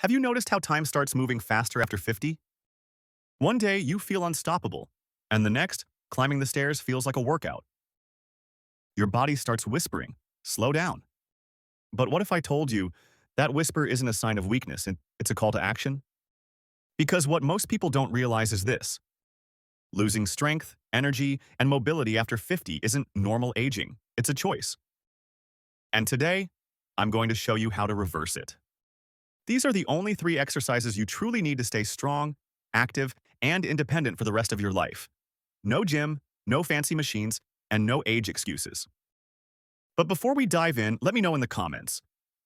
Have you noticed how time starts moving faster after 50? One day, you feel unstoppable, and the next, climbing the stairs feels like a workout. Your body starts whispering, slow down. But what if I told you that whisper isn't a sign of weakness, it's a call to action? Because what most people don't realize is this. Losing strength, energy, and mobility after 50 isn't normal aging. It's a choice. And today, I'm going to show you how to reverse it. These are the only 3 exercises you truly need to stay strong, active, and independent for the rest of your life. No gym, no fancy machines, and no age excuses. But before we dive in, let me know in the comments,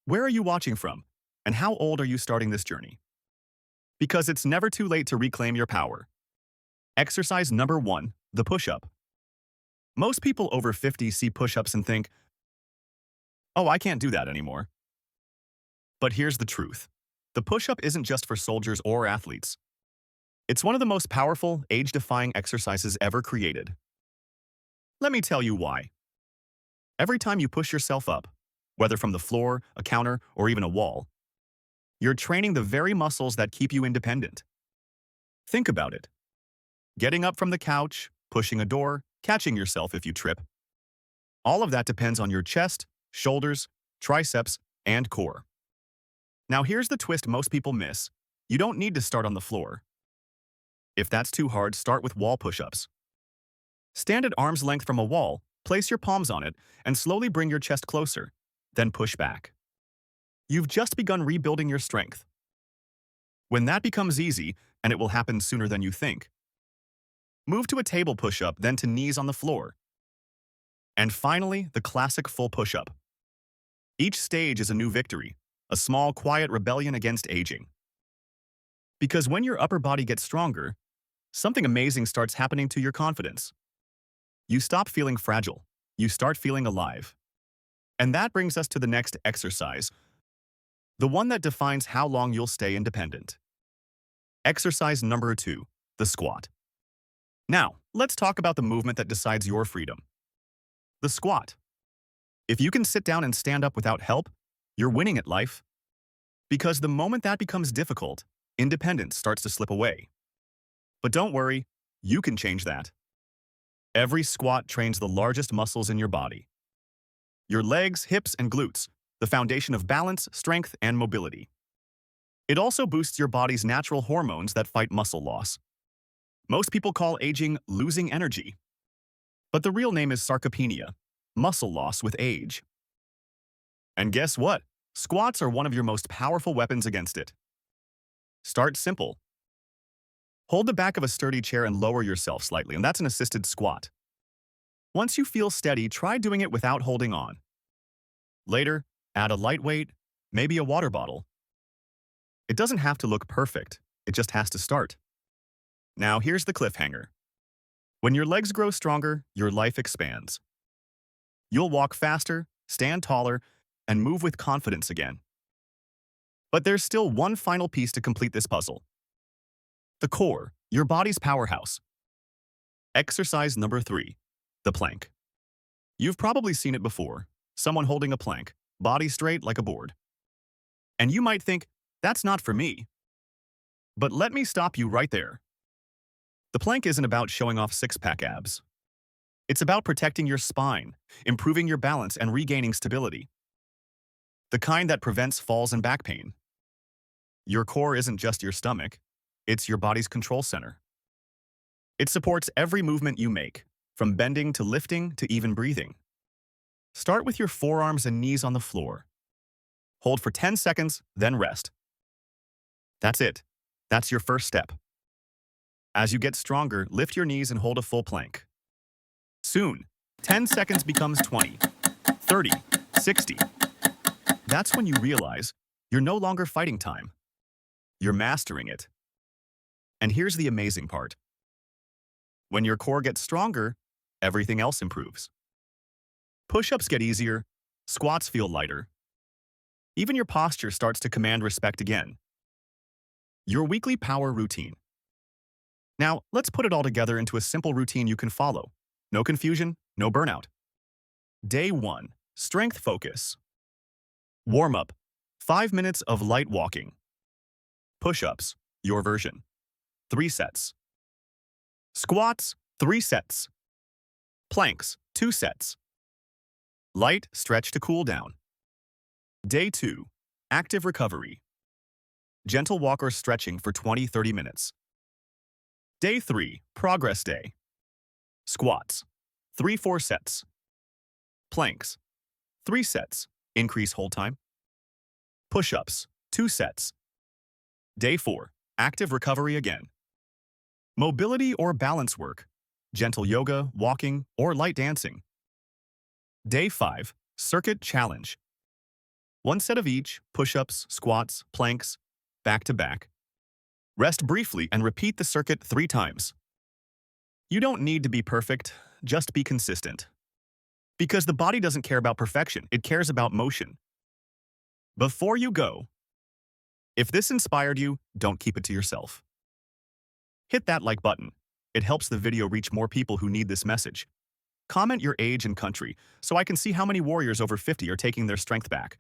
where are you watching from, and how old are you starting this journey? Because it's never too late to reclaim your power. Exercise number 1, the push-up. Most people over 50 see push-ups and think, oh, I can't do that anymore. But here's the truth. The push-up isn't just for soldiers or athletes. It's one of the most powerful, age-defying exercises ever created. Let me tell you why. Every time you push yourself up, whether from the floor, a counter, or even a wall, you're training the very muscles that keep you independent. Think about it. Getting up from the couch, pushing a door, catching yourself if you trip. All of that depends on your chest, shoulders, triceps, and core. Now here's the twist most people miss. You don't need to start on the floor. If that's too hard, start with wall push-ups. Stand at arm's length from a wall, place your palms on it, and slowly bring your chest closer, then push back. You've just begun rebuilding your strength. When that becomes easy, and it will happen sooner than you think, move to a table push-up, then to knees on the floor. And finally, the classic full push-up. Each stage is a new victory, a small, quiet rebellion against aging. Because when your upper body gets stronger, something amazing starts happening to your confidence. You stop feeling fragile. You start feeling alive. And that brings us to the next exercise, the one that defines how long you'll stay independent. Exercise number 2, the squat. Now, let's talk about the movement that decides your freedom. The squat. If you can sit down and stand up without help, you're winning at life. Because the moment that becomes difficult, independence starts to slip away. But don't worry, you can change that. Every squat trains the largest muscles in your body. Your legs, hips, and glutes, the foundation of balance, strength, and mobility. It also boosts your body's natural hormones that fight muscle loss. Most people call aging losing energy. But the real name is sarcopenia, muscle loss with age. And guess what? Squats are one of your most powerful weapons against it. Start simple. Hold the back of a sturdy chair and lower yourself slightly, and that's an assisted squat. Once you feel steady, try doing it without holding on. Later, add a light weight, maybe a water bottle. It doesn't have to look perfect, it just has to start. Now here's the cliffhanger. When your legs grow stronger, your life expands. You'll walk faster, stand taller, and move with confidence again. But there's still one final piece to complete this puzzle. The core, your body's powerhouse. Exercise number 3, the plank. You've probably seen it before, someone holding a plank, body straight like a board. And you might think, that's not for me. But let me stop you right there. The plank isn't about showing off six-pack abs. It's about protecting your spine, improving your balance, and regaining stability. The kind that prevents falls and back pain. Your core isn't just your stomach, it's your body's control center. It supports every movement you make, from bending to lifting to even breathing. Start with your forearms and knees on the floor. Hold for 10 seconds, then rest. That's it. That's your first step. As you get stronger, lift your knees and hold a full plank. Soon, 10 seconds becomes 20, 30, 60. That's when you realize you're no longer fighting time. You're mastering it. And here's the amazing part. When your core gets stronger, everything else improves. Push-ups get easier, squats feel lighter. Even your posture starts to command respect again. Your weekly power routine. Now, let's put it all together into a simple routine you can follow. No confusion, no burnout. Day 1. Strength focus. Warm-up. 5 minutes of light walking. Push-ups, your version, 3 sets. Squats, 3 sets. Planks, 2 sets. Light stretch to cool down. Day 2, active recovery. Gentle walk or stretching for 20-30 minutes. Day 3, progress day. Squats, 3-4 sets. Planks, 3 sets, increase hold time. Push-ups, 2 sets. Day 4, active recovery again. Mobility or balance work, gentle yoga, walking, or light dancing. Day 5, circuit challenge. 1 set of each, push-ups, squats, planks, back to back. Rest briefly and repeat the circuit 3 times. You don't need to be perfect, just be consistent. Because the body doesn't care about perfection, it cares about motion. Before you go, if this inspired you, don't keep it to yourself. Hit that like button. It helps the video reach more people who need this message. Comment your age and country so I can see how many warriors over 50 are taking their strength back.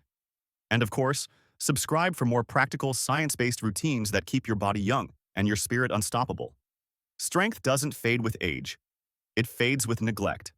And of course, subscribe for more practical, science-based routines that keep your body young and your spirit unstoppable. Strength doesn't fade with age. It fades with neglect.